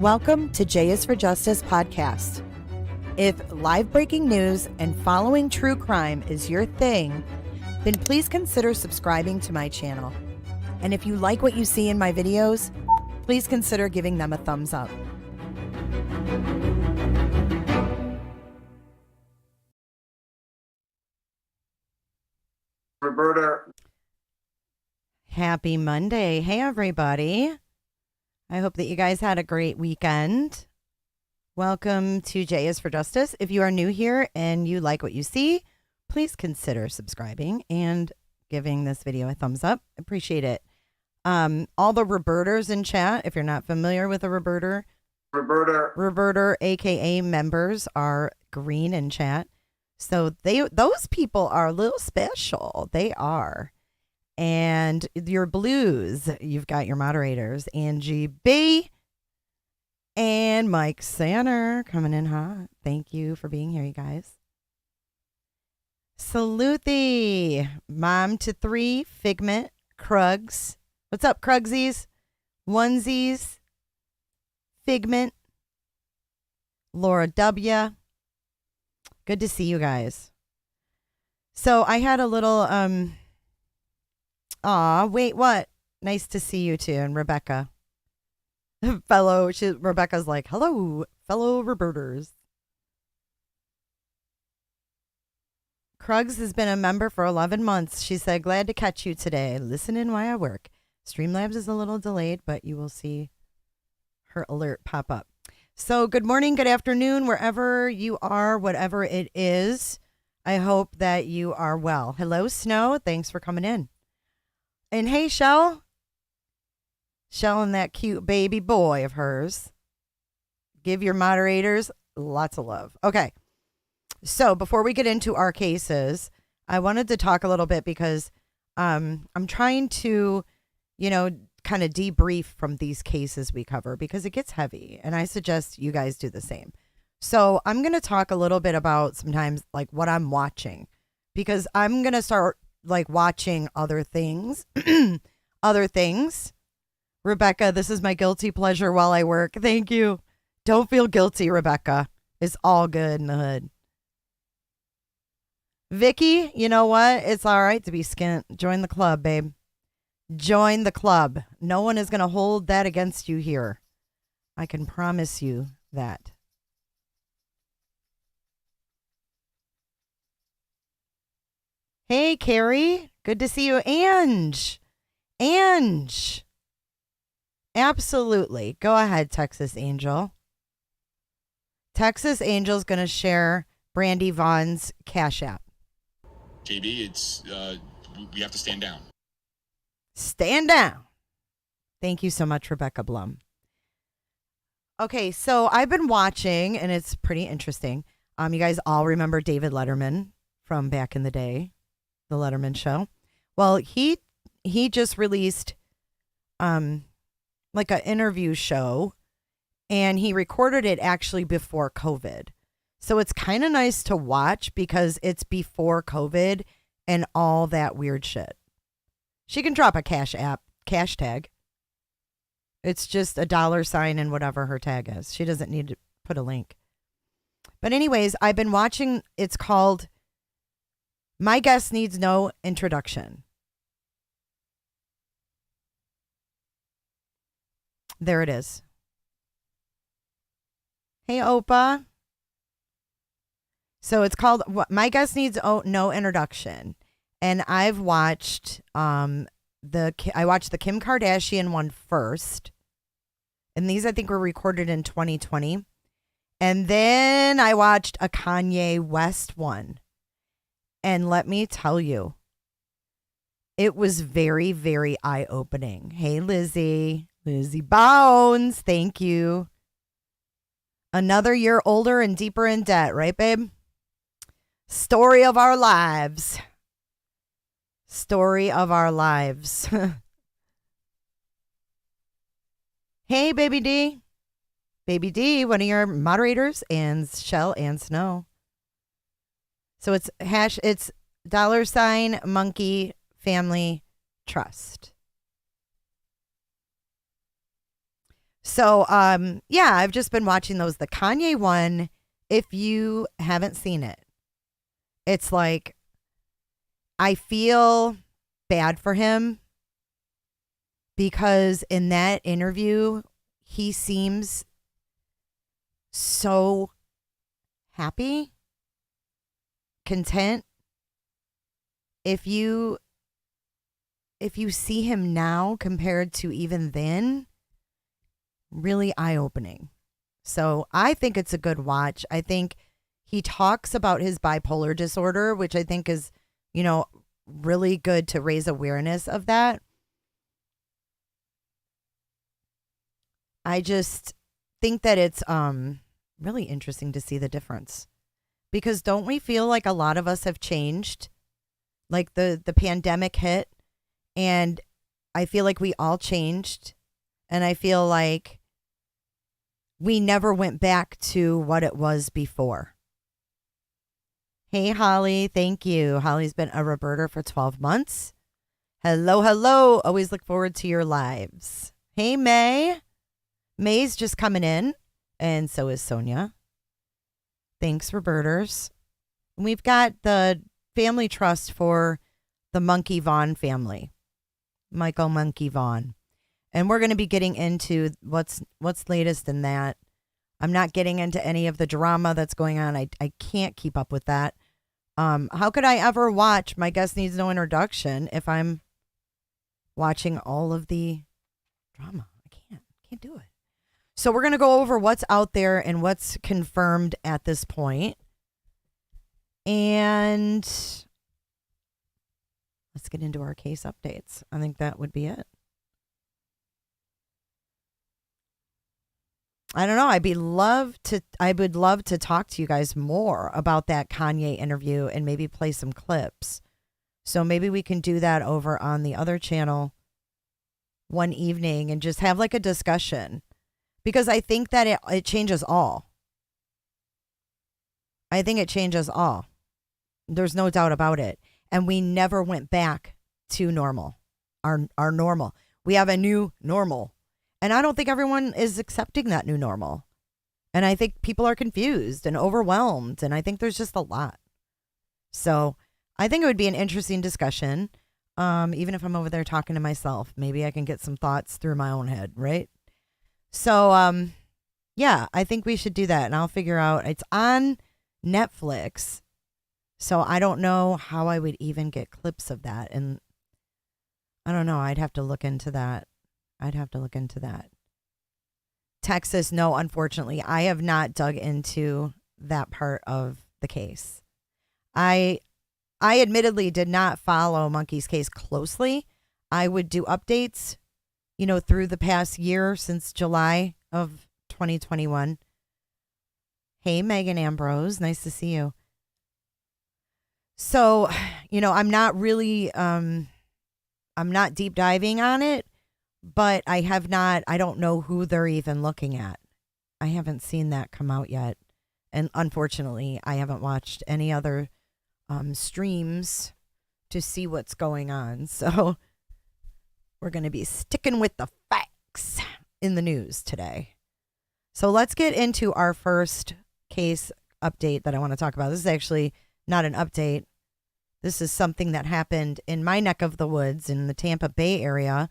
Welcome to J is for Justice podcast. If live breaking news and following true crime is your thing, then please consider subscribing to my channel. And if you like what you see in my videos, please consider giving them a thumbs up. Roberta. Happy Monday. Hey, everybody. I hope that you guys had a great weekend. Welcome to J is for Justice. If you are new here and you like what you see, please consider subscribing and giving this video a thumbs up. Appreciate it. All the Roberters in chat, if you're not familiar with a Roberter, aka members, are green in chat. So those people are a little special. They are. And your blues, you've got your moderators, Angie B and Mike Sanner coming in hot. Thank you for being here, you guys. Salute thee, Mom to 3, Figment, Krugs. What's up, Krugsies? Onesies, Figment, Laura W. Good to see you guys. So I had a little, aw, wait, what? Nice to see you too. And Rebecca. Rebecca's like, hello, fellow Roberters. Krugs has been a member for 11 months. She said, glad to catch you today. Listen in while I work. Streamlabs is a little delayed, but you will see her alert pop up. So good morning, good afternoon, wherever you are, whatever it is. I hope that you are well. Hello, Snow. Thanks for coming in. And hey, Shell and that cute baby boy of hers. Give your moderators lots of love. Okay. So before we get into our cases, I wanted to talk a little bit because I'm trying to, kind of debrief from these cases we cover because it gets heavy. And I suggest you guys do the same. So I'm going to talk a little bit about sometimes like what I'm watching because I'm going to start like watching other things. Rebecca, this is my guilty pleasure while I work. Thank you. Don't feel guilty, Rebecca. It's all good in the hood. Vicky, you know what? It's all right to be skint. Join the club, babe. Join the club. No one is going to hold that against you here. I can promise you that. Hey, Carrie. Good to see you. Ange. Absolutely. Go ahead, Texas Angel. Texas Angel's going to share Brandy Vaughan's Cash App. KB, it's we have to stand down. Stand down. Thank you so much, Rebecca Blum. Okay, so I've been watching, and it's pretty interesting. You guys all remember David Letterman from back in the day, the Letterman Show. Well, he just released like an interview show, and he recorded it actually before COVID. So it's kind of nice to watch because it's before COVID and all that weird shit. She can drop a cash tag. It's just $sign and whatever her tag is. She doesn't need to put a link. But anyways, I've been watching. It's called My Guest Needs No Introduction. There it is. Hey, Opa. So it's called My Guest Needs No Introduction. And I've watched I watched the Kim Kardashian one first. And these I think were recorded in 2020. And then I watched a Kanye West one. And let me tell you, it was very, very eye-opening. Hey, Lizzie Bones, thank you. Another year older and deeper in debt, right, babe? Story of our lives. Story of our lives. Hey, Baby D. Baby D, one of your moderators, and Shell and Snow. So it's $Monkey Family Trust. So, yeah, I've just been watching those. The Kanye one, if you haven't seen it, it's like, I feel bad for him because in that interview, he seems so happy, content. If you see him now compared to even then, really eye-opening. So I think it's a good watch. I think he talks about his bipolar disorder, which I think is, really good to raise awareness of that. I just think that it's really interesting to see the difference. Because don't we feel like a lot of us have changed? Like the pandemic hit, and I feel like we all changed, and I feel like we never went back to what it was before. Hey, Holly, thank you. Holly's been a Roberta for 12 months. Hello, hello. Always look forward to your lives. Hey, May. May's just coming in, and so is Sonia. Thanks, Roberters. We've got the family trust for the Monkey Vaughan family, Michael Monkey Vaughan. And we're going to be getting into what's latest in that. I'm not getting into any of the drama that's going on. I can't keep up with that. How could I ever watch My Guest Needs No Introduction if I'm watching all of the drama? I can't do it. So we're going to go over what's out there and what's confirmed at this point. And let's get into our case updates. I think that would be it. I don't know. I would love to talk to you guys more about that Kanye interview and maybe play some clips. So maybe we can do that over on the other channel one evening and just have like a discussion, because I think that it changes all. I think it changes all. There's no doubt about it. And we never went back to normal, our normal. We have a new normal. And I don't think everyone is accepting that new normal. And I think people are confused and overwhelmed. And I think there's just a lot. So I think it would be an interesting discussion. Even if I'm over there talking to myself, maybe I can get some thoughts through my own head, right? So, yeah, I think we should do that. And I'll figure out, it's on Netflix. So I don't know how I would even get clips of that. And I don't know. I'd have to look into that. Texas, no, unfortunately. I have not dug into that part of the case. I admittedly did not follow Monkey's case closely. I would do updates, through the past year since July of 2021. Hey, Megan Ambrose. Nice to see you. So, I'm not really, I'm not deep diving on it, but I don't know who they're even looking at. I haven't seen that come out yet. And unfortunately, I haven't watched any other streams to see what's going on. So we're going to be sticking with the facts in the news today. So let's get into our first case update that I want to talk about. This is actually not an update. This is something that happened in my neck of the woods in the Tampa Bay area.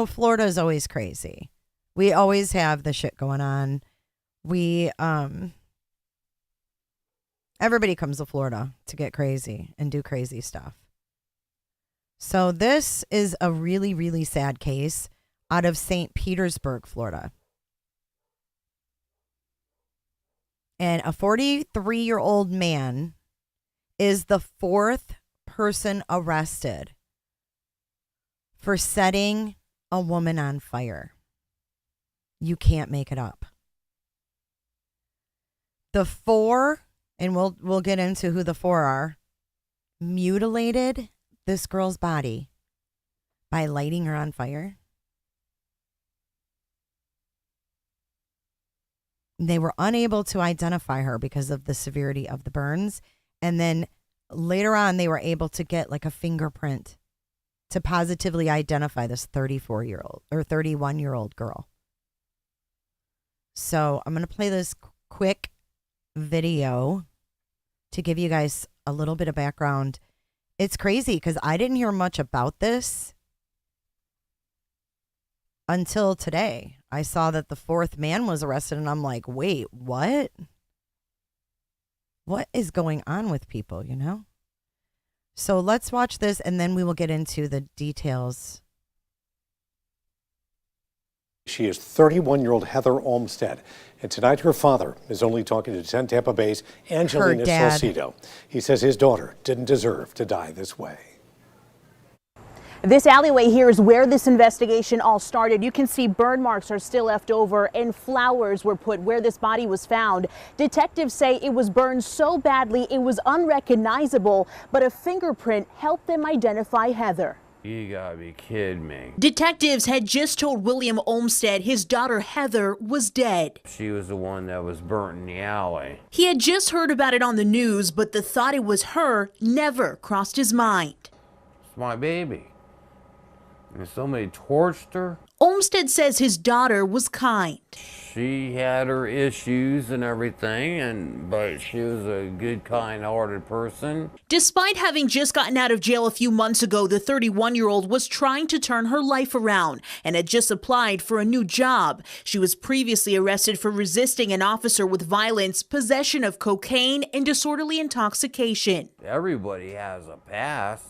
Florida is always crazy. We always have the shit going on. Everybody comes to Florida to get crazy and do crazy stuff. So this is a really, really sad case out of St. Petersburg, Florida. And a 43-year-old man is the fourth person arrested for setting a woman on fire. You can't make it up. The four, and we'll get into who the four are, mutilated this girl's body by lighting her on fire. They were unable to identify her because of the severity of the burns. And then later on, they were able to get like a fingerprint to positively identify this 34-year-old or 31-year-old girl. So I'm going to play this quick video to give you guys a little bit of background. It's crazy because I didn't hear much about this until today. I saw that the fourth man was arrested and I'm like, wait, what? What is going on with people, you know? So let's watch this and then we will get into the details. She is 31-year-old Heather Olmstead. And tonight her father is only talking to 10 Tampa Bay's Angelina Salcido. He says his daughter didn't deserve to die this way. This alleyway here is where this investigation all started. You can see burn marks are still left over and flowers were put where this body was found. Detectives say it was burned so badly it was unrecognizable, but a fingerprint helped them identify Heather. You gotta be kidding me. Detectives had just told William Olmstead his daughter Heather was dead. She was the one that was burnt in the alley. He had just heard about it on the news, but the thought it was her never crossed his mind. It's my baby. And somebody torched her. Olmstead says his daughter was kind. She had her issues and everything, but she was a good, kind-hearted person. Despite having just gotten out of jail a few months ago, the 31-year-old was trying to turn her life around and had just applied for a new job. She was previously arrested for resisting an officer with violence, possession of cocaine, and disorderly intoxication. Everybody has a past.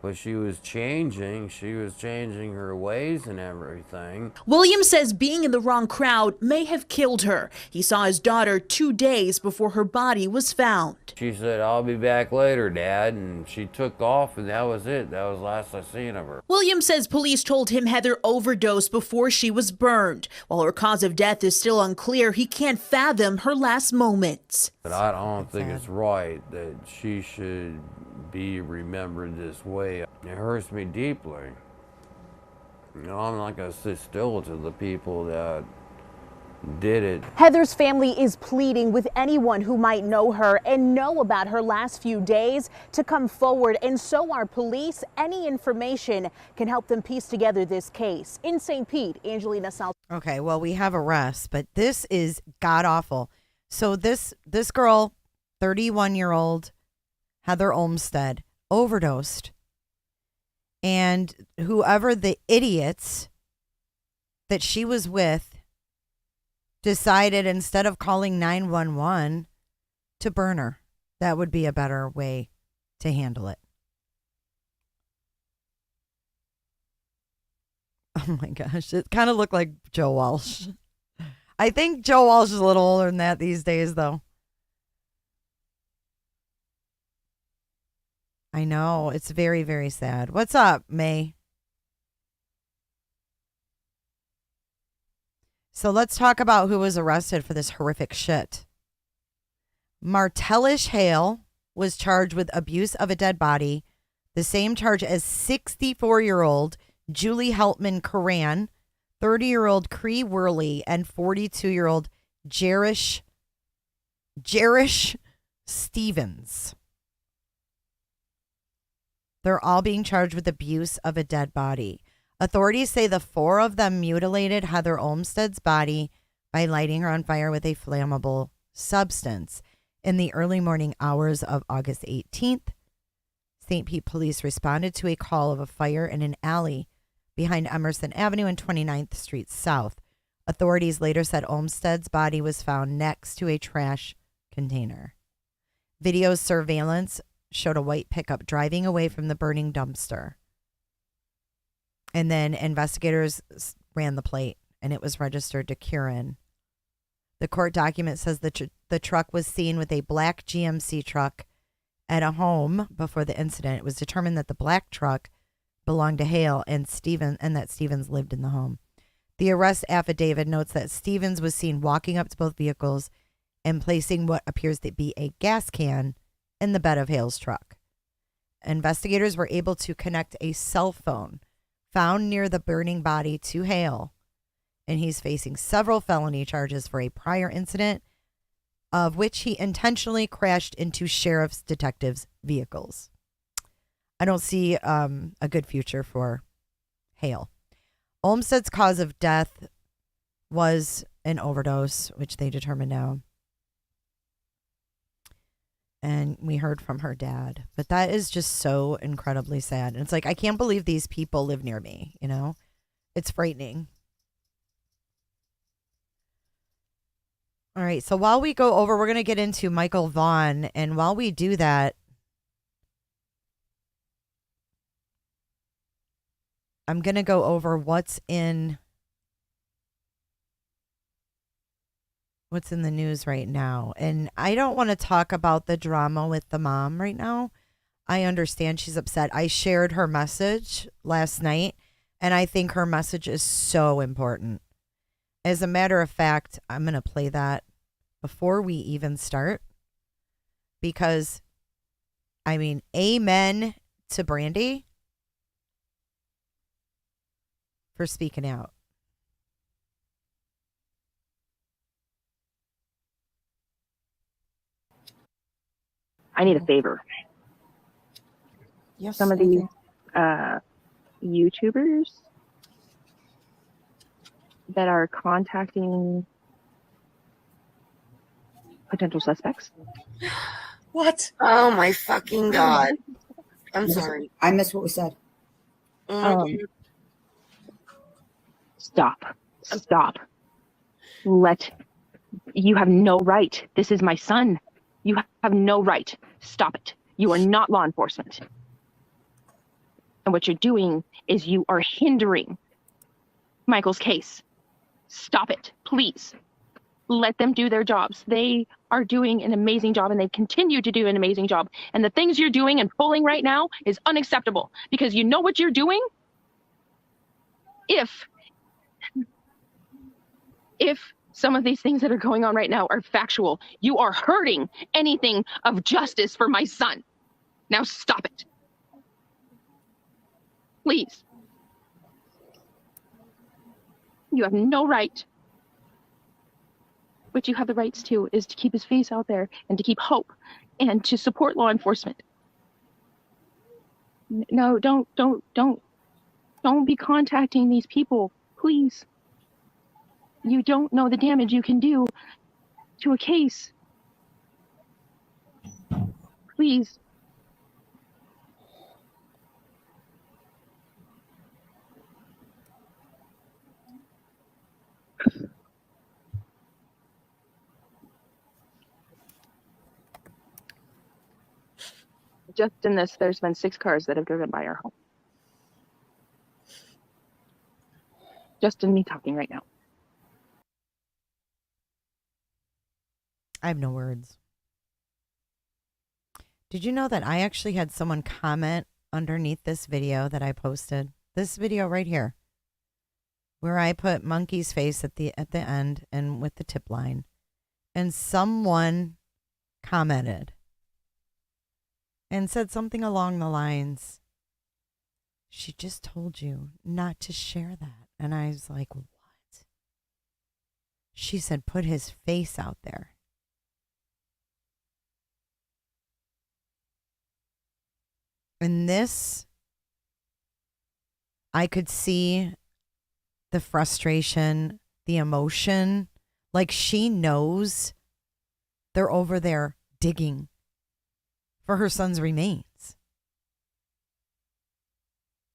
But she was changing her ways and everything. William says being in the wrong crowd may have killed her. He saw his daughter 2 days before her body was found. She said, "I'll be back later, Dad," and she took off, and that was it. That was the last I seen of her. William says police told him Heather overdosed before she was burned. While her cause of death is still unclear, he can't fathom her last moments. But I don't think it's right that she should be remembered this way. It hurts me deeply. You know, I'm not going to sit still to the people that did it. Heather's family is pleading with anyone who might know her and know about her last few days to come forward, and so are police. Any information can help them piece together this case. In St. Pete, Angelina Salcido. Okay, well, we have arrests, but this is god-awful. So this girl, 31-year-old Heather Olmstead, overdosed. And whoever the idiots that she was with decided instead of calling 911 to burn her. That would be a better way to handle it. Oh my gosh, it kind of looked like Joe Walsh. I think Joe Walsh is a little older than that these days, though. I know. It's very, very sad. What's up, May? So let's talk about who was arrested for this horrific shit. Martellish Hale was charged with abuse of a dead body, the same charge as 64-year-old Julie Heltman Curran, 30-year-old Cree Worley, and 42-year-old Jerish Stevens. They're all being charged with abuse of a dead body. Authorities say the four of them mutilated Heather Olmstead's body by lighting her on fire with a flammable substance. In the early morning hours of August 18th, St. Pete police responded to a call of a fire in an alley behind Emerson Avenue and 29th Street South. Authorities later said Olmstead's body was found next to a trash container. Video surveillance showed a white pickup driving away from the burning dumpster. And then investigators ran the plate, and it was registered to Curran. The court document says the truck was seen with a black GMC truck at a home before the incident. It was determined that the black truck belonged to Hale and that Stevens lived in the home. The arrest affidavit notes that Stevens was seen walking up to both vehicles and placing what appears to be a gas can in the bed of Hale's truck. Investigators were able to connect a cell phone found near the burning body to Hale, and he's facing several felony charges for a prior incident of which he intentionally crashed into sheriff's detectives' vehicles. I don't see a good future for Hale. Olmstead's cause of death was an overdose, which they determined now. And we heard from her dad. But that is just so incredibly sad. And it's like, I can't believe these people live near me, you know? It's frightening. All right, so while we go over, we're going to get into Michael Vaughan. And while we do that, I'm going to go over what's in the news right now. And I don't want to talk about the drama with the mom right now. I understand she's upset. I shared her message last night, and I think her message is so important. As a matter of fact, I'm going to play that before we even start, because, I mean, amen to Brandy for speaking out. I need a favor. Yes. Some of these YouTubers that are contacting potential suspects. What? Oh my fucking God. I'm sorry. I missed what was said. Stop. You have no right. This is my son. You have no right. Stop it. You are not law enforcement. And what you're doing is you are hindering Michael's case. Stop it, please. Let them do their jobs. They are doing an amazing job, and they continue to do an amazing job. And the things you're doing and pulling right now is unacceptable, because you know what you're doing? If some of these things that are going on right now are factual, you are hurting anything of justice for my son. Now stop it. Please. You have no right. What you have the rights to is to keep his face out there and to keep hope and to support law enforcement. No, don't be contacting these people, please. You don't know the damage you can do to a case. Please. Just in this, there's been 6 cars that have driven by our home. Just in me talking right now. I have no words. Did you know that I actually had someone comment underneath this video that I posted? This video right here, where I put Monkey's face at the end and with the tip line, and someone commented and said something along the lines, "She just told you not to share that." And I was like, "What?" She said, "Put his face out there." And this, I could see the frustration, the emotion. Like, she knows they're over there digging for her son's remains.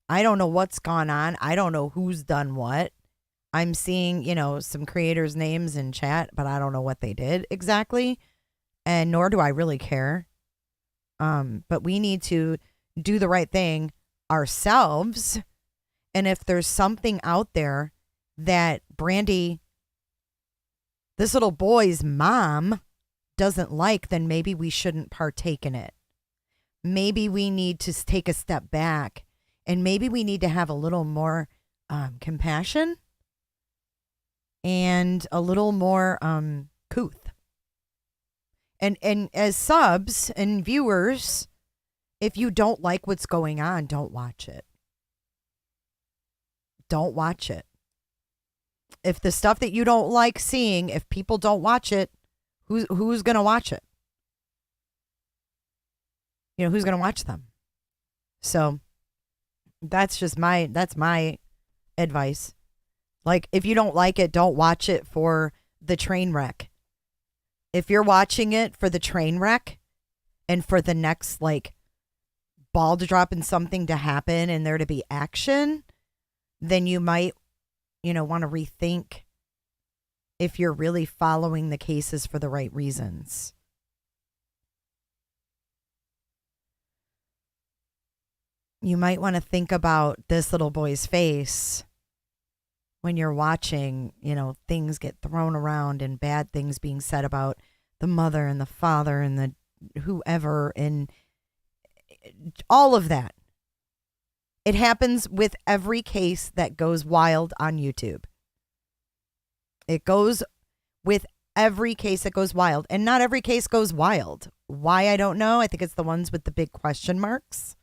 I don't know what's gone on. I don't know who's done what. I'm seeing, some creators' names in chat, but I don't know what they did exactly. And nor do I really care. But we need to do the right thing ourselves. And if there's something out there that Brandy, this little boy's mom, doesn't like, then maybe we shouldn't partake in it. Maybe we need to take a step back, and maybe we need to have a little more compassion and a little more couth. And as subs and viewers, if you don't like what's going on, don't watch it. Don't watch it. If the stuff that you don't like seeing, if people don't watch it, who's going to watch it? Who's going to watch them? So that's my advice. Like, if you don't like it, don't watch it for the train wreck. If you're watching it for the train wreck and for the next like ball to drop and something to happen and there to be action, then you might, want to rethink if you're really following the cases for the right reasons. You might want to think about this little boy's face when you're watching, things get thrown around and bad things being said about the mother and the father and the whoever and all of that. It happens with every case that goes wild on YouTube. It goes with every case that goes wild, and not every case goes wild. Why, I don't know. I think it's the ones with the big question marks.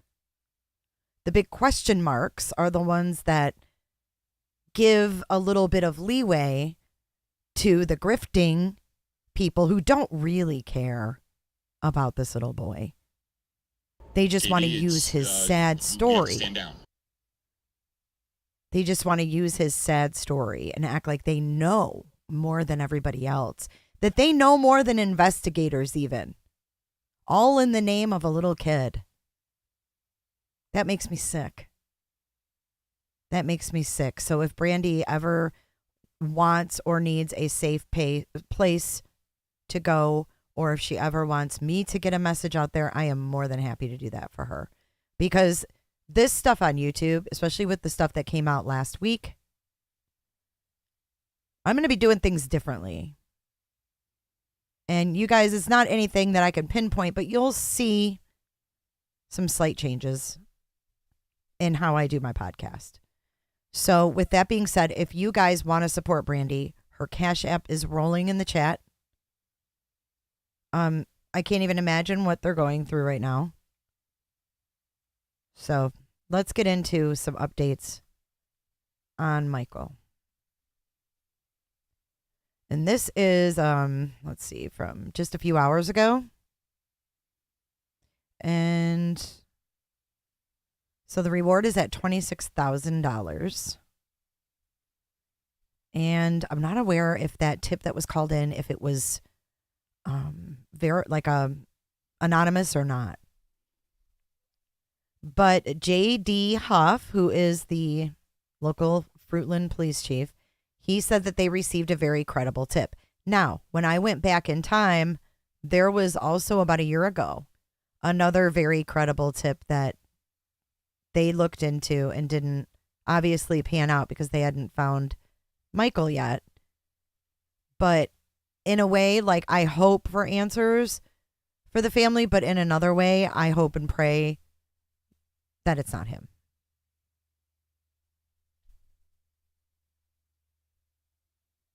The big question marks are the ones that give a little bit of leeway to the grifting people who don't really care about this little boy. They just want to use his sad story. Stand down. They just want to use his sad story and act like they know more than everybody else. That they know more than investigators even. All in the name of a little kid. That makes me sick. That makes me sick. So if Brandy ever wants or needs a safe place to go, or if she ever wants me to get a message out there, I am more than happy to do that for her. Because this stuff on YouTube, especially with the stuff that came out last week, I'm going to be doing things differently. And you guys, it's not anything that I can pinpoint, but you'll see some slight changes in how I do my podcast. So with that being said, if you guys want to support Brandy, her Cash App is rolling in the chat. I can't even imagine what they're going through right now. So let's get into some updates on Michael. And this is, let's see, from just a few hours ago. And so the reward is at $26,000. And I'm not aware if that tip that was called in, if it was anonymous or not. But J.D. Huff, who is the local Fruitland police chief, he said that they received a very credible tip. Now, when I went back in time, there was also about a year ago another very credible tip that they looked into and didn't obviously pan out because they hadn't found Michael yet. But in a way, like, I hope for answers for the family, but in another way, I hope and pray that it's not him.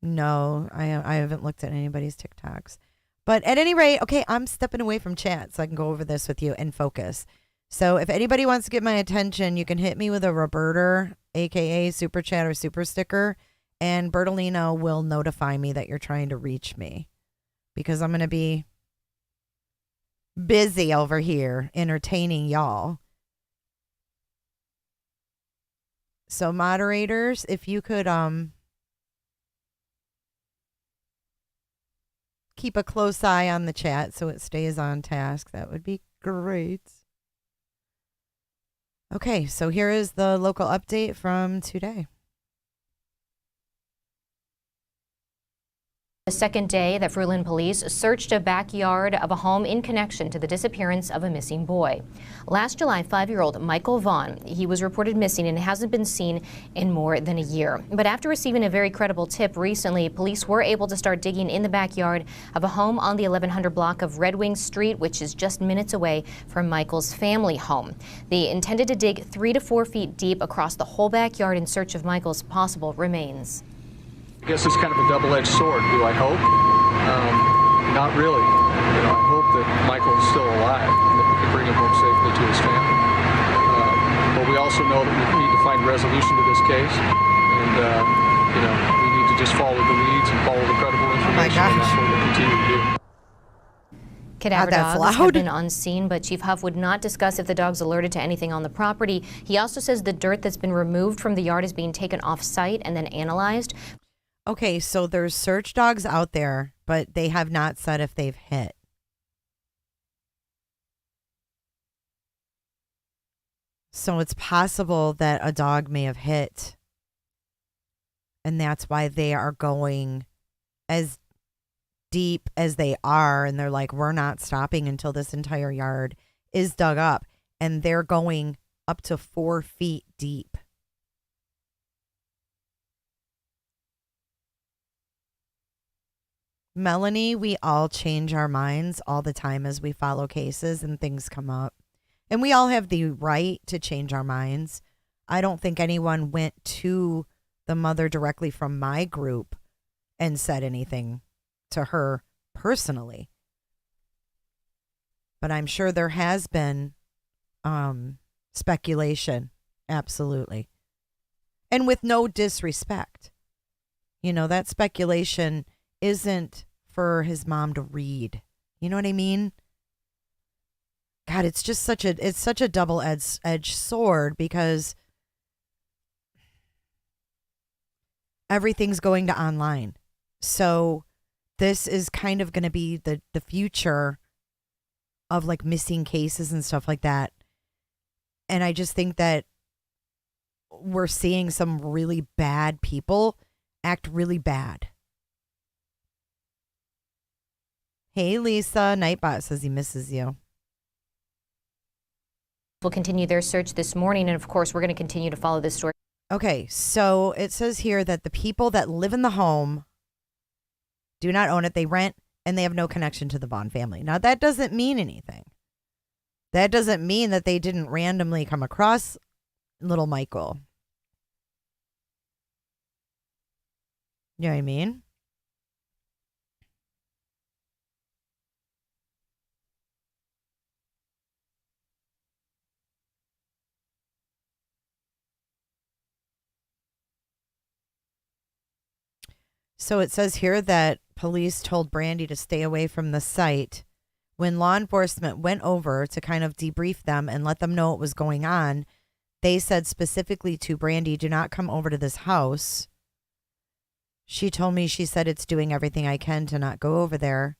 No, I haven't looked at anybody's TikToks. But at any rate, okay, I'm stepping away from chat so I can go over this with you and focus. So if anybody wants to get my attention, you can hit me with a Roberter, a.k.a. Super Chat or Super Sticker, and Bertolino will notify me that you're trying to reach me because I'm going to be busy over here entertaining y'all. So moderators, if you could keep a close eye on the chat so it stays on task, that would be great. Okay, so here is the local update from today. The second day that Fruitland police searched a backyard of a home in connection to the disappearance of a missing boy. Last July, 5-year-old Michael Vaughan, he was reported missing and hasn't been seen in more than a year. But after receiving a very credible tip recently, police were able to start digging in the backyard of a home on the 1100 block of Red Wing Street, which is just minutes away from Michael's family home. They intended to dig 3 to 4 feet deep across the whole backyard in search of Michael's possible remains. I guess it's kind of a double-edged sword. Do I hope? Not really. I hope that Michael is still alive and that we can bring him home safely to his family. But we also know that we need to find resolution to this case, and we need to just follow the leads and follow the credible information. And that's what we'll continue to do. Cadaver dogs have been on scene, but Chief Huff would not discuss if the dogs alerted to anything on the property. He also says the dirt that's been removed from the yard is being taken off-site and then analyzed. Okay, so there's search dogs out there, but they have not said if they've hit. So it's possible that a dog may have hit. And that's why they are going as deep as they are. And they're like, we're not stopping until this entire yard is dug up. And they're going up to 4 feet deep. Melanie, we all change our minds all the time as we follow cases and things come up. And we all have the right to change our minds. I don't think anyone went to the mother directly from my group and said anything to her personally. But I'm sure there has been speculation. Absolutely. And with no disrespect. You know, that speculation isn't for his mom to read. You know what I mean? God, it's just such a double-edged sword because everything's going to online. So this is kind of going to be the future of like missing cases and stuff like that. And I just think that we're seeing some really bad people act really bad. Hey, Lisa. Nightbot says he misses you. Will continue their search this morning, and of course, we're going to continue to follow this story. Okay, so it says here that the people that live in the home do not own it. They rent, and they have no connection to the Vaughan family. Now, that doesn't mean anything. That doesn't mean that they didn't randomly come across little Michael. You know what I mean? So it says here that police told Brandy to stay away from the site. When law enforcement went over to kind of debrief them and let them know what was going on, they said specifically to Brandy, do not come over to this house. She told me, she said, it's doing everything I can to not go over there.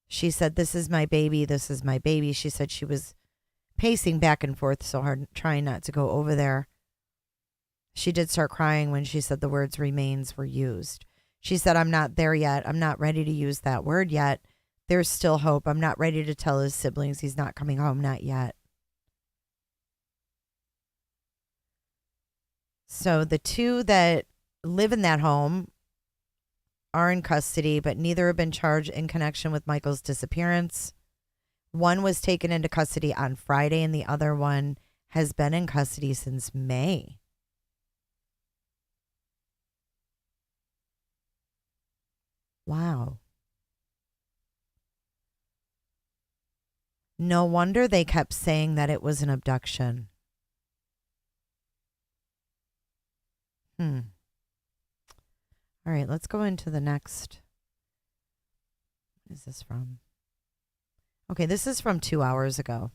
She said, this is my baby. This is my baby. She said she was pacing back and forth so hard, trying not to go over there. She did start crying when she said the words remains were used. She said, I'm not there yet. I'm not ready to use that word yet. There's still hope. I'm not ready to tell his siblings he's not coming home. Not yet. So the two that live in that home are in custody, but neither have been charged in connection with Michael's disappearance. One was taken into custody on Friday, and the other one has been in custody since May. Wow. No wonder they kept saying that it was an abduction. All right, let's go into the next. What is this from? Okay, this is from 2 hours ago.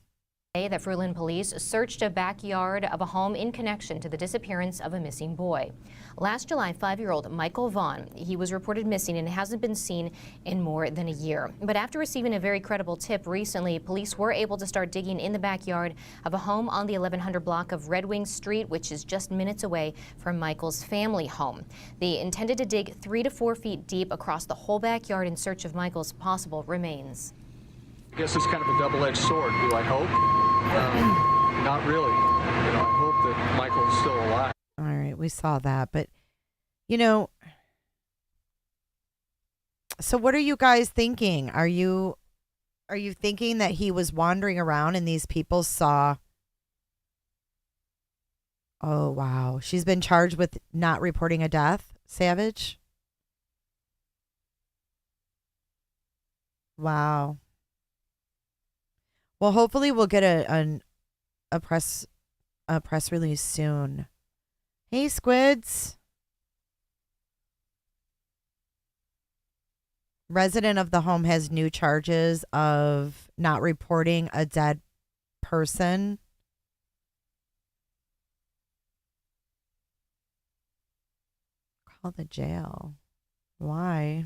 That Vaughan police searched a backyard of a home in connection to the disappearance of a missing boy. Last July, 5-year-old Michael Vaughan, he was reported missing and hasn't been seen in more than a year. But after receiving a very credible tip recently, police were able to start digging in the backyard of a home on the 1100 block of Red Wing Street, which is just minutes away from Michael's family home. They intended to dig 3 to 4 feet deep across the whole backyard in search of Michael's possible remains. I guess it's kind of a double-edged sword, do I hope? Not really. You know, I hope that Michael is still alive. All right, we saw that, but you know, so what are you guys thinking? Are you thinking that he was wandering around and these people saw? Oh, wow. She's been charged with not reporting a death, Savage? Wow. Well, hopefully we'll get a press release soon. Hey, Squids. Resident of the home has new charges of not reporting a dead person. call the jail. Why?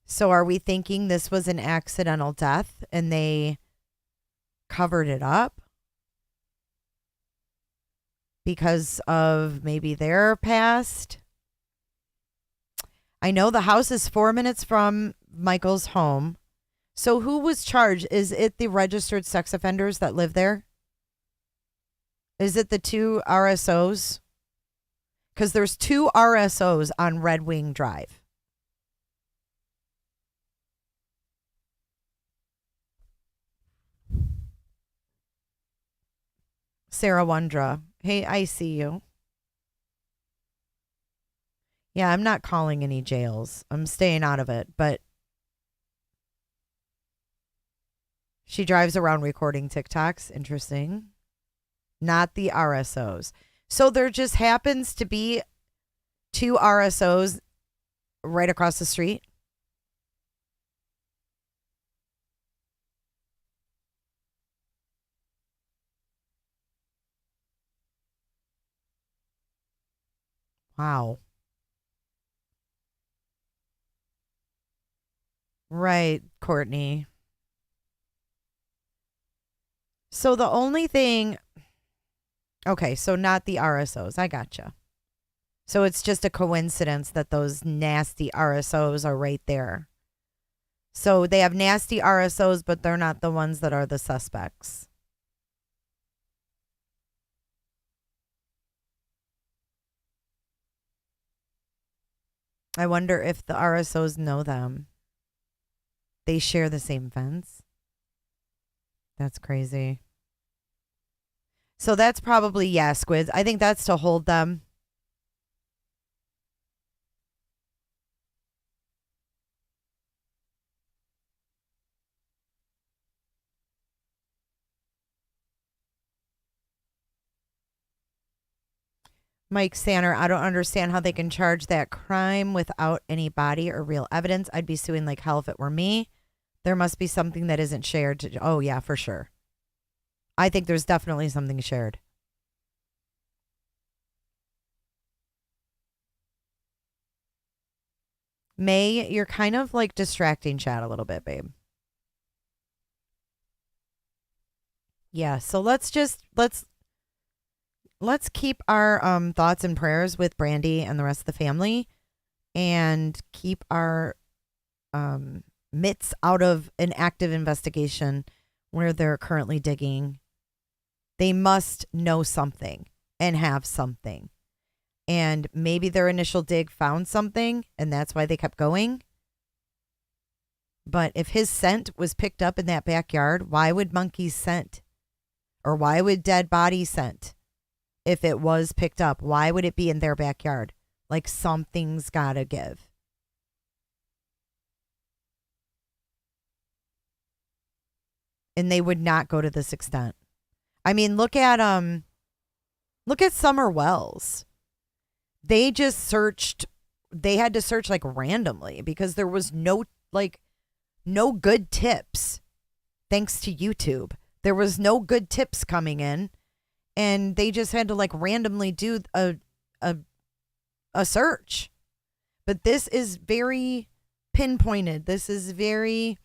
So are we thinking this was an accidental death and they covered it up because of maybe their past? I know the house is 4 minutes from Michael's home. So who was charged? Is it the registered sex offenders that live there? Is it the 2 RSOs? Because there's 2 RSOs on Red Wing Drive. Sarah Wondra. Hey, I see you. Yeah, I'm not calling any jails. I'm staying out of it, but she drives around recording TikToks. Interesting. Not the RSOs. So there just happens to be 2 RSOs right across the street. Wow. Right, Courtney. So the only thing... Okay, so not the RSOs. I gotcha. So it's just a coincidence that those nasty RSOs are right there. So they have nasty RSOs, but they're not the ones that are the suspects. I wonder if the RSOs know them. They share the same fence. That's crazy. So that's probably, yeah, squids. I think that's to hold them. Mike Sanner, I don't understand how they can charge that crime without any body or real evidence. I'd be suing like hell if it were me. There must be something that isn't shared. Oh, yeah, for sure. I think there's definitely something shared. May, you're kind of like distracting chat a little bit, babe. Yeah, so let's keep our thoughts and prayers with Brandy and the rest of the family, and keep our mitts out of an active investigation where they're currently digging. They must know something and have something. And maybe their initial dig found something, and that's why they kept going. But if his scent was picked up in that backyard, why would monkeys scent? Or why would dead body scent? If it was picked up, why would it be in their backyard? Like, something's gotta give. And they would not go to this extent. I mean, look at Summer Wells. They just searched. They had to search like randomly because there was no good tips. Thanks to YouTube, there was no good tips coming in, and they just had to like randomly do a search. But this is very pinpointed. This is very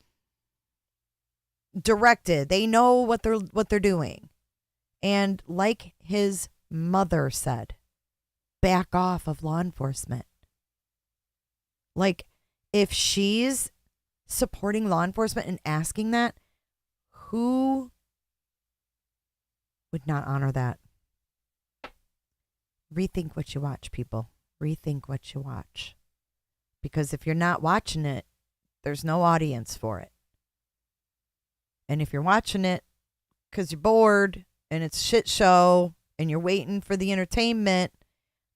directed. They know what they're doing. And like his mother said, back off of law enforcement. Like, if she's supporting law enforcement and asking that, who would not honor that? Rethink what you watch, people. Rethink what you watch. Because if you're not watching it, there's no audience for it. And if you're watching it because you're bored and it's a shit show and you're waiting for the entertainment,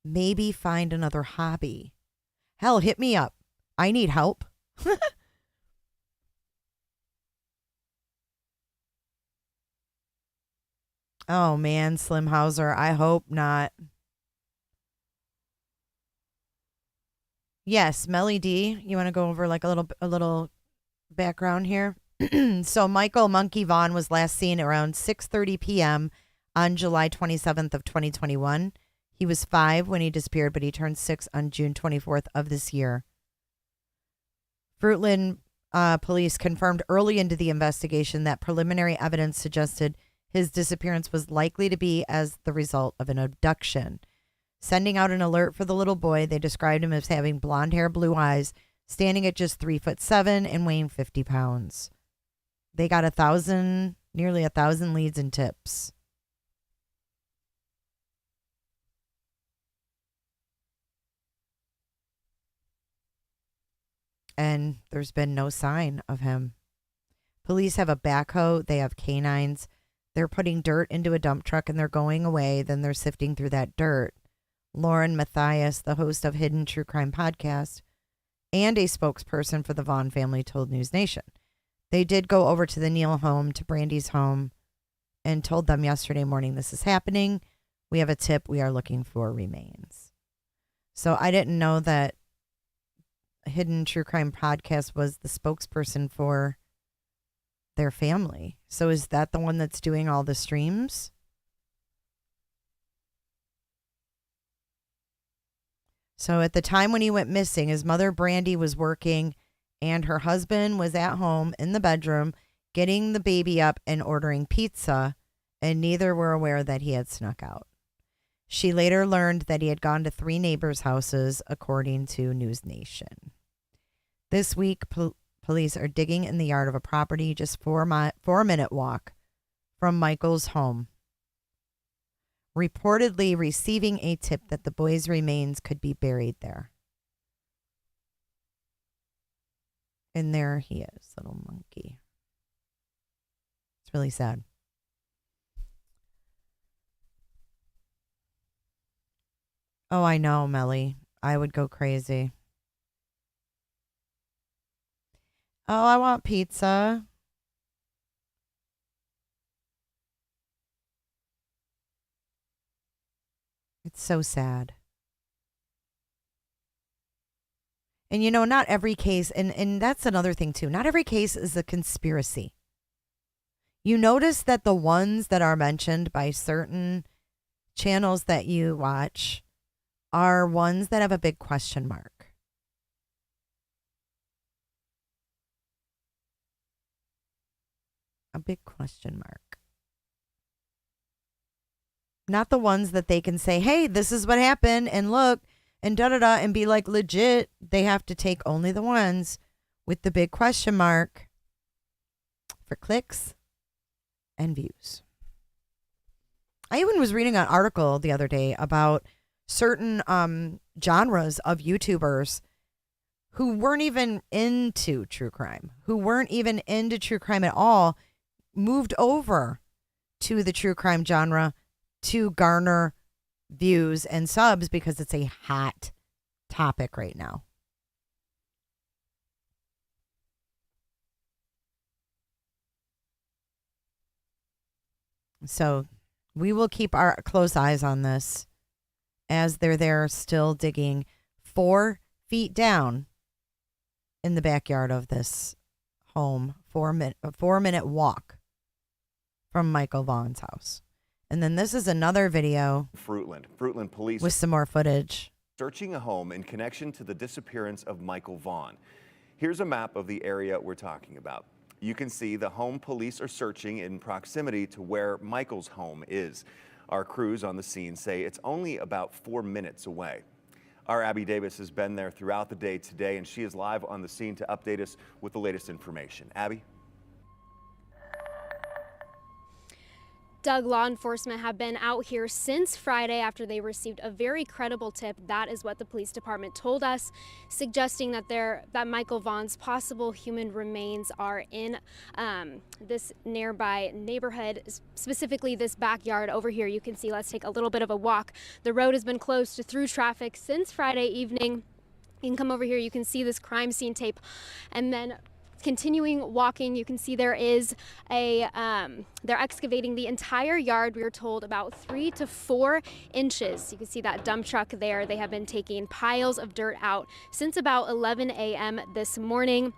maybe find another hobby. Hell, hit me up. I need help. Oh man, Slim Hauser, I hope not. Yes, Melly D, you want to go over like a little background here? So Michael Monkey Vaughan was last seen around 6:30 p.m. on July 27th of 2021 He was 5 when he disappeared, but he turned 6 on June 24th of this year. Fruitland police confirmed early into the investigation that preliminary evidence suggested his disappearance was likely to be as the result of an abduction. Sending out an alert for the little boy, they described him as having blonde hair, blue eyes, standing at just 3'7" and weighing 50 pounds. They got nearly 1,000 leads and tips. And there's been no sign of him. Police have a backhoe. They have canines. They're putting dirt into a dump truck and they're going away. Then they're sifting through that dirt. Lauren Matthias, the host of Hidden True Crime Podcast and a spokesperson for the Vaughan family, told News Nation. They did go over to the Neal home, to Brandy's home, and told them yesterday morning, this is happening. We have a tip. We are looking for remains. So I didn't know that Hidden True Crime Podcast was the spokesperson for their family. So is that the one that's doing all the streams? So at the time when he went missing, his mother Brandy was working and her husband was at home in the bedroom getting the baby up and ordering pizza, and neither were aware that he had snuck out. She later learned that he had gone to 3 neighbors' houses, according to News Nation. This week, police are digging in the yard of a property just 4-minute walk from Michael's home, reportedly receiving a tip that the boy's remains could be buried there. And there he is, little monkey. It's really sad. Oh, I know, Melly. I would go crazy. Oh, I want pizza. It's so sad. And, not every case, and that's another thing, too. Not every case is a conspiracy. You notice that the ones that are mentioned by certain channels that you watch are ones that have a big question mark. A big question mark. Not the ones that they can say, hey, this is what happened, and look, and da-da-da, and be like legit. They have to take only the ones with the big question mark for clicks and views. I even was reading an article the other day about certain genres of YouTubers who weren't even into true crime, at all, moved over to the true crime genre to garner views and subs because it's a hot topic right now. So we will keep our close eyes on this as they're there still digging 4 feet down in the backyard of this home, 4-minute walk from Michael Vaughan's house. And then this is another video. Fruitland police with some more footage. Searching a home in connection to the disappearance of Michael Vaughan. Here's a map of the area we're talking about. You can see the home police are searching in proximity to where Michael's home is. Our crews on the scene say it's only about 4 minutes away. Our Abby Davis has been there throughout the day today, and she is live on the scene to update us with the latest information. Abby? Doug, law enforcement have been out here since Friday after they received a very credible tip. That is what the police department told us, suggesting that Michael Vaughan's possible human remains are in this nearby neighborhood, specifically this backyard over here. You can see, let's take a little bit of a walk. The road has been closed to through traffic since Friday evening. You can come over here, you can see this crime scene tape, and then continuing walking, you can see there is they're excavating the entire yard. We were told about 3 to 4 inches. You can see that dump truck there. They have been taking piles of dirt out since about 11 a.m. this morning.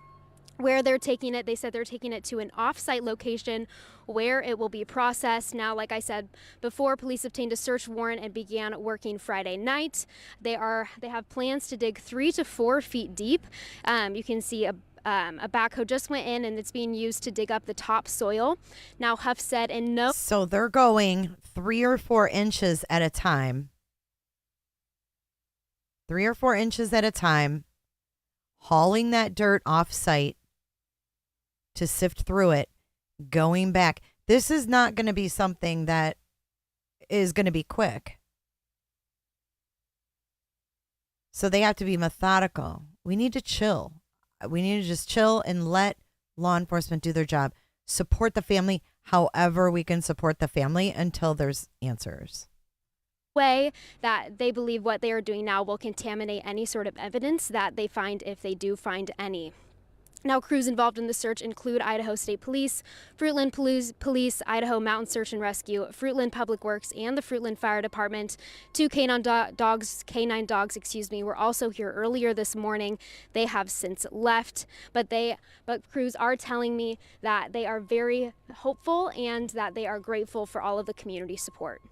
where they're taking it. They said they're taking it to an off-site location where it will be processed. Now, like I said before, police obtained a search warrant and began working Friday night. They have plans to dig 3 to 4 feet deep. You can see a backhoe just went in and it's being used to dig up the topsoil. Now, Huff said in no... So they're going 3 or 4 inches at a time. 3 or 4 inches at a time, hauling that dirt off site to sift through it, going back. This is not going to be something that is going to be quick. So they have to be methodical. We need to chill. We need to just chill and let law enforcement do their job. Support the family however we can support the family until there's answers. Way that they believe what they are doing now will contaminate any sort of evidence that they find, if they do find any. Now, crews involved in the search include Idaho State Police, Fruitland Police, Idaho Mountain Search and Rescue, Fruitland Public Works, and the Fruitland Fire Department. 2 canine dogs, were also here earlier this morning. They have since left, but crews are telling me that they are very hopeful and that they are grateful for all of the community support.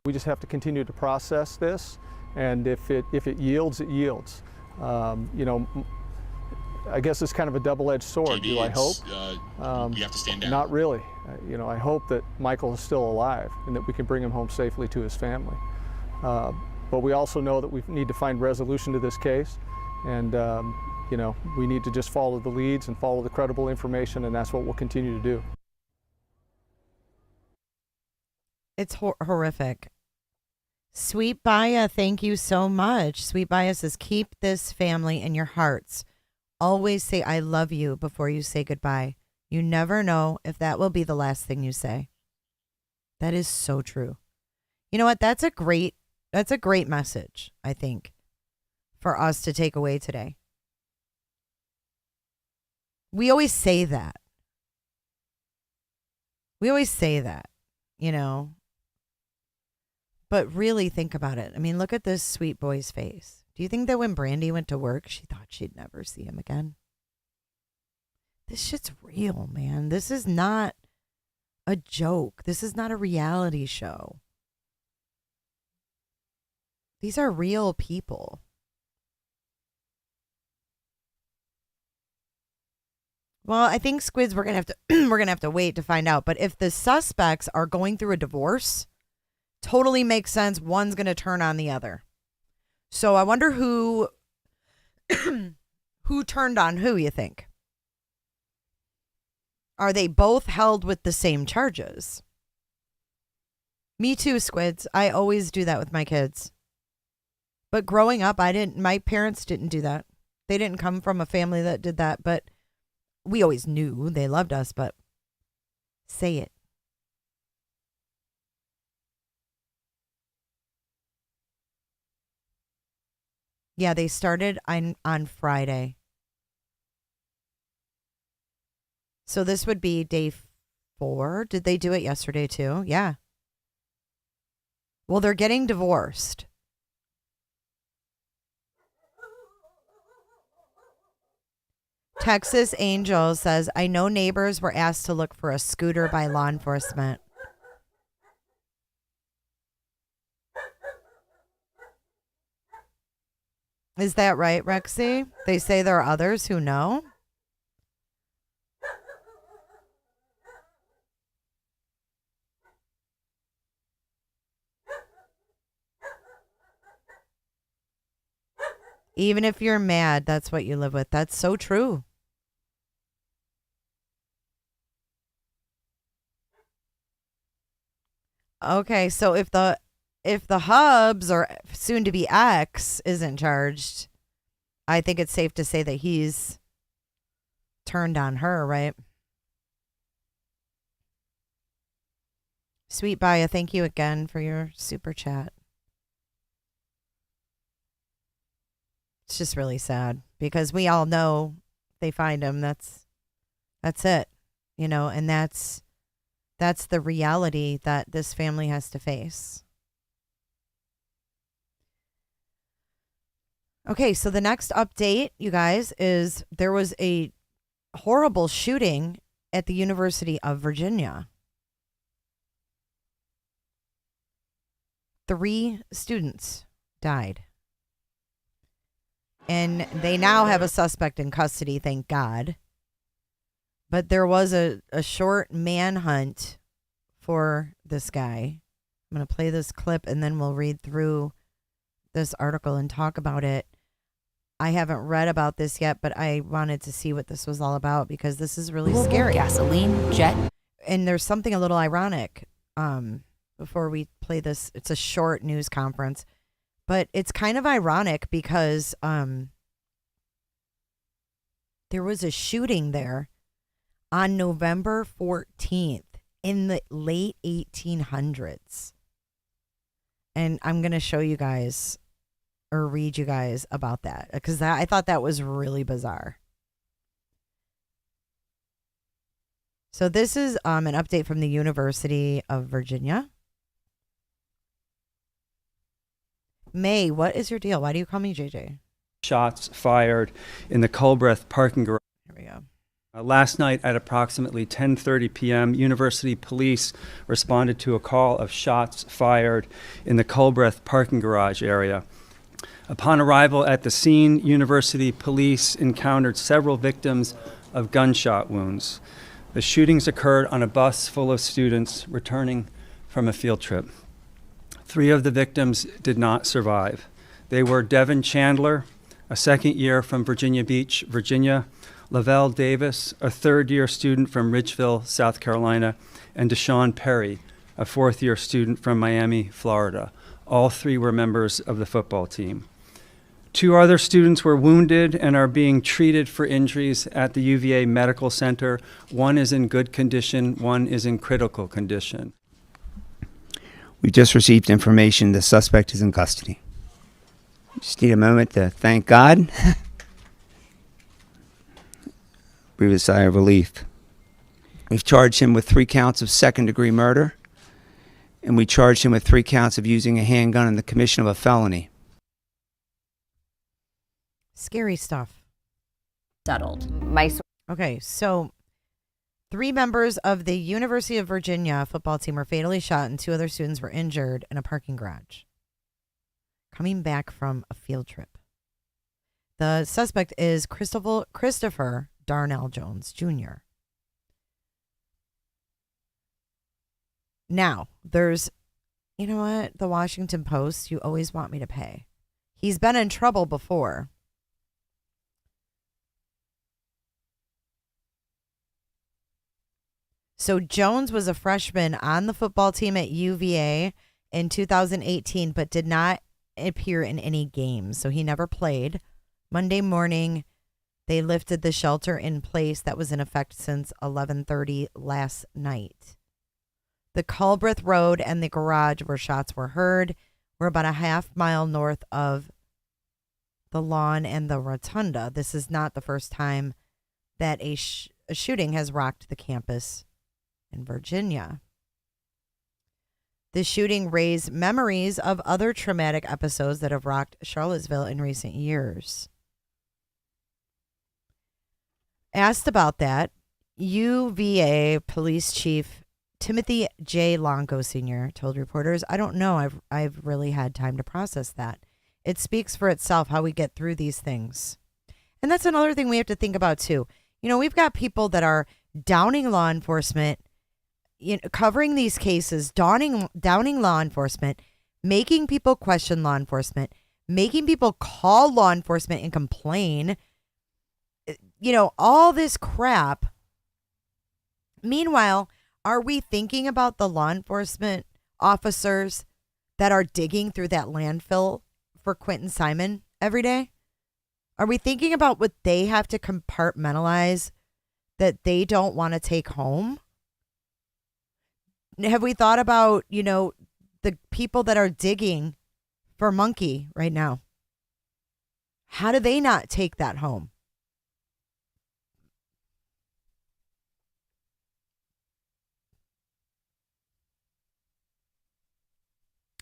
We just have to continue to process this, and if it yields, it yields. You know, I guess it's kind of a double-edged sword. JB, do I hope? You have to stand down. Not really. You know, I hope that Michael is still alive and that we can bring him home safely to his family. But we also know that we need to find resolution to this case, and you know, we need to just follow the leads and follow the credible information, and that's what we'll continue to do. It's horrific. Sweet Baya, thank you so much. Sweet Baya says, keep this family in your hearts. Always say, I love you before you say goodbye. You never know if that will be the last thing you say. That is so true. You know what? That's a great message, I think, for us to take away today. We always say that. You know. But really think about it. I mean, look at this sweet boy's face. Do you think that when Brandy went to work, she thought she'd never see him again? This shit's real, man. This is not a joke. This is not a reality show. These are real people. Well, I think, Squids, we're gonna have to wait to find out. But if the suspects are going through a divorce, totally makes sense. One's going to turn on the other. So I wonder who turned on who, you think? Are they both held with the same charges? Me too, Squids. I always do that with my kids. But growing up, my parents didn't do that. They didn't come from a family that did that, but we always knew they loved us, but say it. Yeah, they started on Friday. So this would be day 4. Did they do it yesterday too? Yeah. Well, they're getting divorced. Texas Angel says, I know neighbors were asked to look for a scooter by law enforcement. Is that right, Rexy? They say there are others who know? Even if you're mad, that's what you live with. That's so true. Okay, so if the hubs or soon to be ex isn't charged, I think it's safe to say that he's turned on her, right? Sweet Baya, thank you again for your super chat. It's just really sad because we all know they find him. That's it, you know, and that's the reality that this family has to face. Okay, so the next update, you guys, is there was a horrible shooting at the University of Virginia. 3 students died. And they now have a suspect in custody, thank God. But there was a short manhunt for this guy. I'm going to play this clip and then we'll read through this article and talk about it. I haven't read about this yet, but I wanted to see what this was all about because this is really scary. Gasoline, jet. And there's something a little ironic before we play this. It's a short news conference, but it's kind of ironic because there was a shooting there on November 14th in the late 1800s. And I'm going to show you guys or read you guys about that because I thought that was really bizarre. So this is an update from the University of Virginia. May, what is your deal? Why do you call me JJ? Shots fired in the Culbreth parking garage. Here we go. Last night at approximately 10:30 p.m., University police responded to a call of shots fired in the Culbreth parking garage area. Upon arrival at the scene, University police encountered several victims of gunshot wounds. The shootings occurred on a bus full of students returning from a field trip. 3 of the victims did not survive. They were Devin Chandler, a second year from Virginia Beach, Virginia, Lavelle Davis, a third-year student from Ridgeville, South Carolina, and Deshaun Perry, a fourth-year student from Miami, Florida. All 3 were members of the football team. 2 other students were wounded and are being treated for injuries at the UVA Medical Center. 1 is in good condition, 1 is in critical condition. We just received information the suspect is in custody. Just need a moment to thank God. Breathe a sigh of relief. We've charged him with 3 counts of second-degree murder, and we charged him with 3 counts of using a handgun in the commission of a felony. Scary stuff. Settled. Okay, so 3 members of the University of Virginia football team were fatally shot and 2 other students were injured in a parking garage coming back from a field trip. The suspect is Christopher Darnell Jones Jr. Now, there's, you know what, the Washington Post, you always want me to pay. He's been in trouble before. So Jones was a freshman on the football team at UVA in 2018, but did not appear in any games. So he never played. Monday morning, they lifted the shelter in place that was in effect since 11:30 last night. The Culbreth Road and the garage where shots were heard were about a half-mile north of the lawn and the rotunda. This is not the first time that a shooting has rocked the campus in Virginia. The shooting raised memories of other traumatic episodes that have rocked Charlottesville in recent years. Asked about that, UVA Police Chief Timothy J. Longo Sr. told reporters, "I don't know. I've really had time to process that. It speaks for itself how we get through these things." And that's another thing we have to think about too. You know, we've got people that are downing law enforcement, covering these cases, downing law enforcement, making people question law enforcement, making people call law enforcement and complain, all this crap. Meanwhile, are we thinking about the law enforcement officers that are digging through that landfill for Quentin Simon every day? Are we thinking about what they have to compartmentalize that they don't want to take home? Have we thought about, the people that are digging for Monkey right now? How do they not take that home?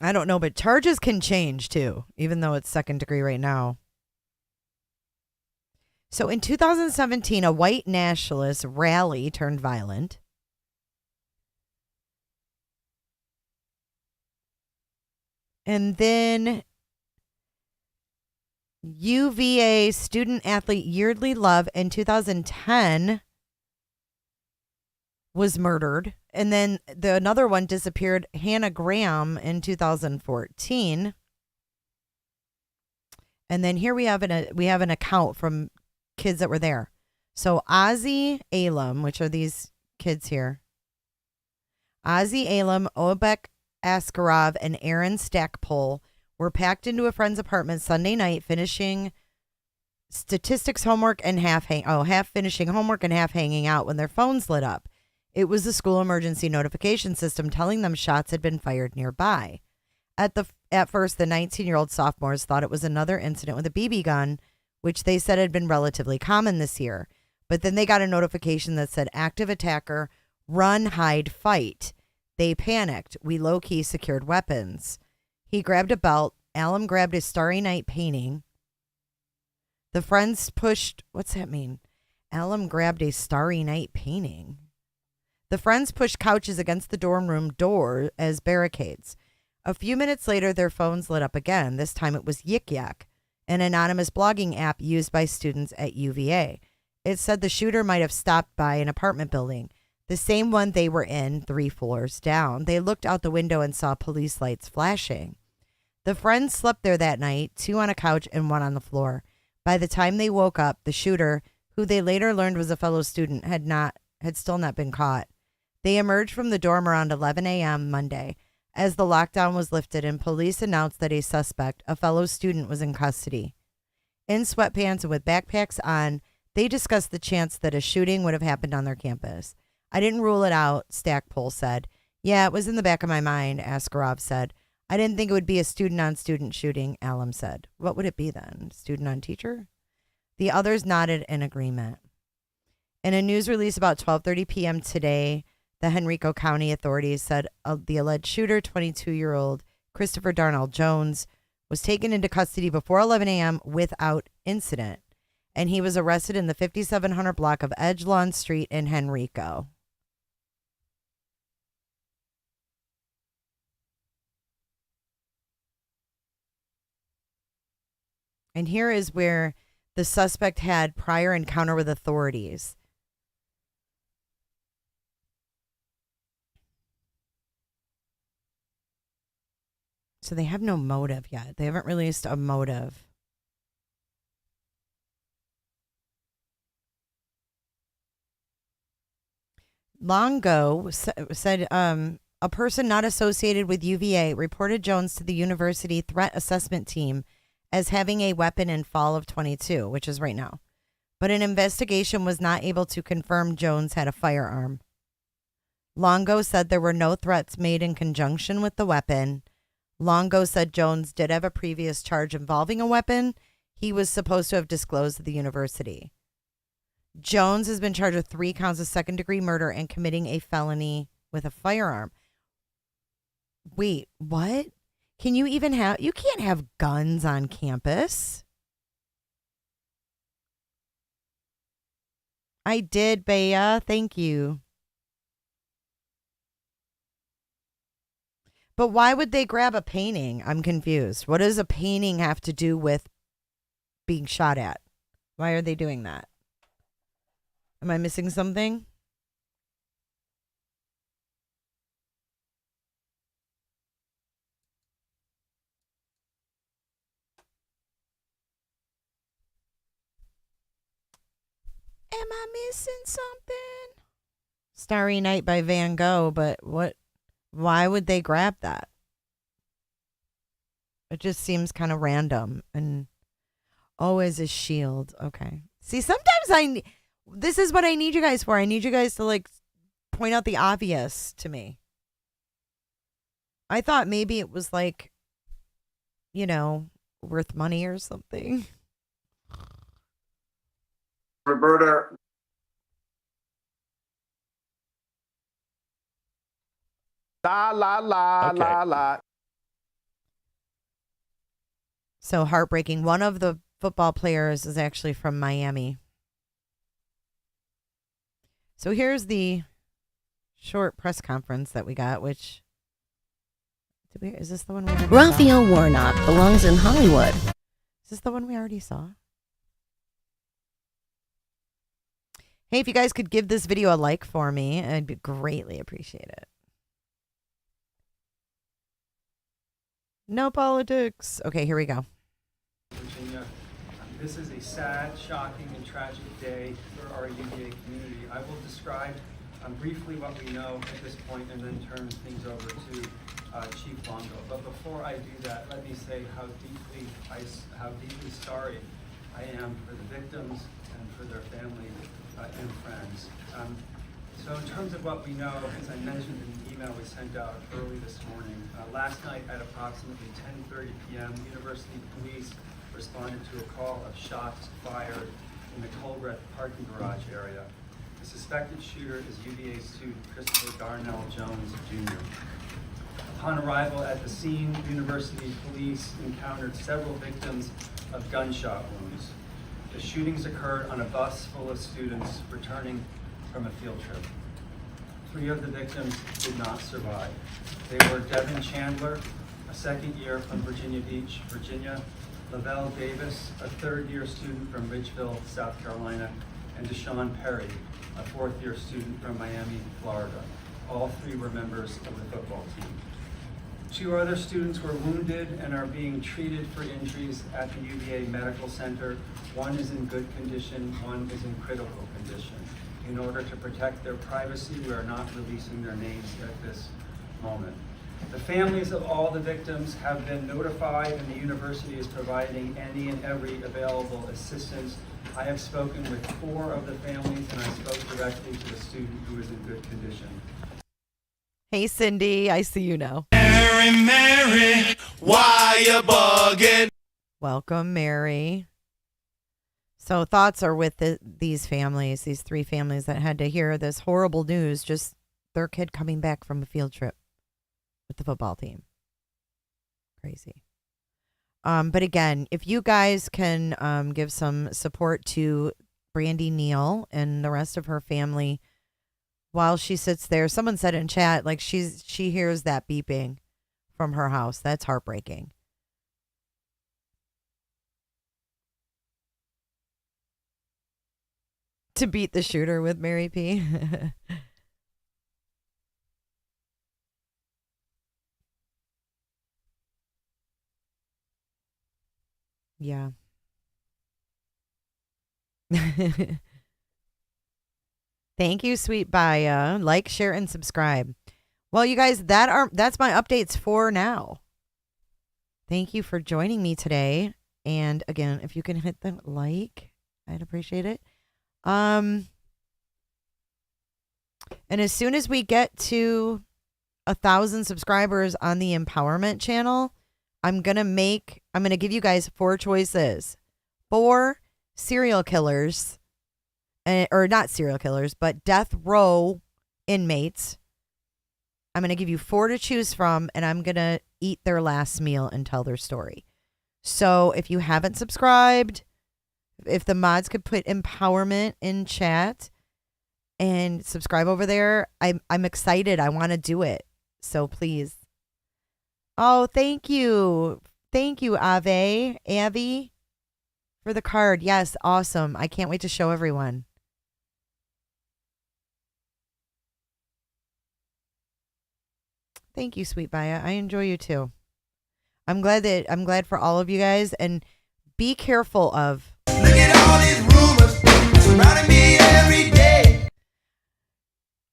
I don't know, but charges can change too, even though it's second degree right now. So in 2017, a white nationalist rally turned violent. And then UVA student athlete Yeardley Love in 2010 was murdered. And then another one disappeared, Hannah Graham, in 2014. And then here we have an account from kids that were there. So Ozzy Alam, which are these kids here. Ozzy Alam, Obek Askarov, and Aaron Stackpole were packed into a friend's apartment Sunday night, finishing statistics homework and half finishing homework and half hanging out when their phones lit up. It was the school emergency notification system telling them shots had been fired nearby. At first, the 19-year-old sophomores thought it was another incident with a BB gun, which they said had been relatively common this year. But then they got a notification that said active attacker, run, hide, fight. They panicked. We low-key secured weapons. He grabbed a belt. Alam grabbed a Starry Night painting. The friends pushed... What's that mean? Alam grabbed a Starry Night painting. The friends pushed couches against the dorm room door as barricades. A few minutes later, their phones lit up again. This time it was Yik Yak, an anonymous blogging app used by students at UVA. It said the shooter might have stopped by an apartment building, the same one they were in 3 floors down. They looked out the window and saw police lights flashing. The friends slept there that night, 2 on a couch and 1 on the floor. By the time they woke up, the shooter, who they later learned was a fellow student, had still not been caught. They emerged from the dorm around 11 a.m. Monday as the lockdown was lifted and police announced that a suspect, a fellow student, was in custody. In sweatpants and with backpacks on, they discussed the chance that a shooting would have happened on their campus. I didn't rule it out, Stackpole said. Yeah, it was in the back of my mind, Askarov said. I didn't think it would be a student-on-student shooting, Alam said. What would it be then? Student-on-teacher? The others nodded in agreement. In a news release about 12:30 p.m. today, the Henrico County authorities said the alleged shooter, 22-year-old Christopher Darnell Jones, was taken into custody before 11 a.m. without incident, and he was arrested in the 5700 block of Edgelawn Street in Henrico. And here is where the suspect had prior encounter with authorities. So they have no motive yet. They haven't released a motive. Longo said a person not associated with UVA reported Jones to the university threat assessment team as having a weapon in fall of 22, which is right now. But an investigation was not able to confirm Jones had a firearm. Longo said there were no threats made in conjunction with the weapon. Longo said Jones did have a previous charge involving a weapon he was supposed to have disclosed to the university. Jones has been charged with 3 counts of second-degree murder and committing a felony with a firearm. Wait, what? Can you even have... You can't have guns on campus. I did, Bea. Thank you. But why would they grab a painting? I'm confused. What does a painting have to do with being shot at? Why are they doing that? Am I missing something? Am I missing something? Starry Night by Van Gogh, but what? Why would they grab that? It just seems kind of random. And as a shield. Okay. See, sometimes this is what I need you guys for. I need you guys to like point out the obvious to me. I thought maybe it was like, worth money or something. Roberta. La. So heartbreaking. One of the football players is actually from Miami. So here's the short press conference that we got, which... is this the one we already saw? Raphael Warnock belongs in Hollywood. Is this the one we already saw? Hey, if you guys could give this video a like for me, I'd greatly appreciate it. No politics. Okay, here we go. Virginia, this is a sad, shocking, and tragic day for our UVA community. I will describe briefly what we know at this point and then turn things over to Chief Longo. But before I do that, let me say how deeply sorry I am for the victims and for their family and friends. So in terms of what we know, as I mentioned in the email we sent out early this morning, last night at approximately 10:30 p.m., University Police responded to a call of shots fired in the Culbreth parking garage area. The suspected shooter is UVA student Christopher Darnell Jones, Jr. Upon arrival at the scene, University Police encountered several victims of gunshot wounds. The shootings occurred on a bus full of students returning from a field trip. 3 of the victims did not survive. They were Devin Chandler, a second year from Virginia Beach, Virginia, Lavelle Davis, a third-year student from Ridgeville, South Carolina, and Deshaun Perry, a fourth-year student from Miami, Florida. All 3 were members of the football team. 2 other students were wounded and are being treated for injuries at the UVA Medical Center. 1 is in good condition, 1 is in critical condition. In order to protect their privacy, we are not releasing their names at this moment. The families of all the victims have been notified, and the university is providing any and every available assistance. I have spoken with 4 of the families, and I spoke directly to the student who is in good condition. Hey, Cindy, I see you now. Mary, why you bugging? Welcome, Mary. So thoughts are with these families, these 3 families that had to hear this horrible news, just their kid coming back from a field trip with the football team. Crazy. But again, if you guys can give some support to Brandy Neal and the rest of her family while she sits there. Someone said in chat, like she hears that beeping from her house. That's heartbreaking. To beat the shooter with Mary P. Yeah. Thank you, Sweet Baya. Like, share, and subscribe. Well, you guys, that's my updates for now. Thank you for joining me today. And again, if you can hit the like, I'd appreciate it. And as soon as we get to 1,000 subscribers on the empowerment channel, I'm going to give you guys 4 choices. 4 serial killers, or not serial killers, but death row inmates. I'm going to give you 4 to choose from, and I'm going to eat their last meal and tell their story. So if you haven't subscribed, if the mods could put empowerment in chat and subscribe over there, I'm excited. I want to do it. So please. Oh, thank you. Thank you, Avi, for the card. Yes, awesome. I can't wait to show everyone. Thank you, Sweet Baya. I enjoy you too. I'm glad for all of you guys, and be careful of. Look at all these rumors surrounding me every day.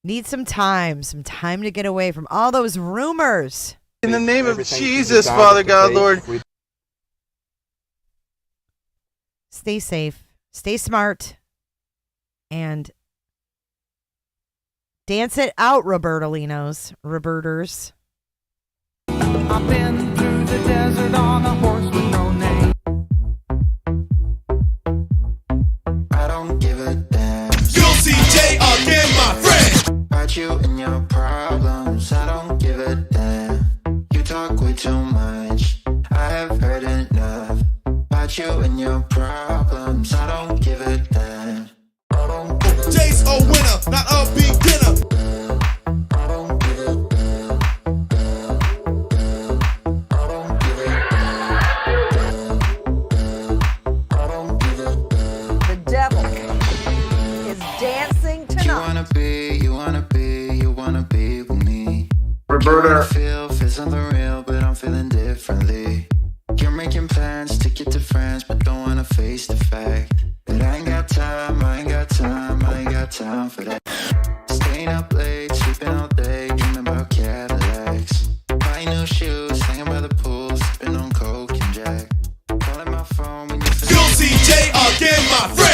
Need some time to get away from all those rumors. In the name of Jesus, Father God, Lord. Stay safe, stay smart, and dance it out, Robertolinos. Roberters. I've been through the desert on a horse with no name. I don't give a damn. You'll see Jay again, my friend. About you and your problems, I don't give a damn. You talk way too much, I have heard enough. About Got you and your problems, I don't give a damn. Jay's a winner, not a beginner. The devil is dancing tonight. You wanna be with me. Roberta. Feel something real, but I'm feeling differently. You're making plans to get to France, but don't wanna face the fact that I ain't got time for that. Staying up late, sleeping all day, dreaming about Cadillacs. Buying new shoes, hanging by the pool, sipping on Coke and Jack. Calling my phone when you U.C again, my friend.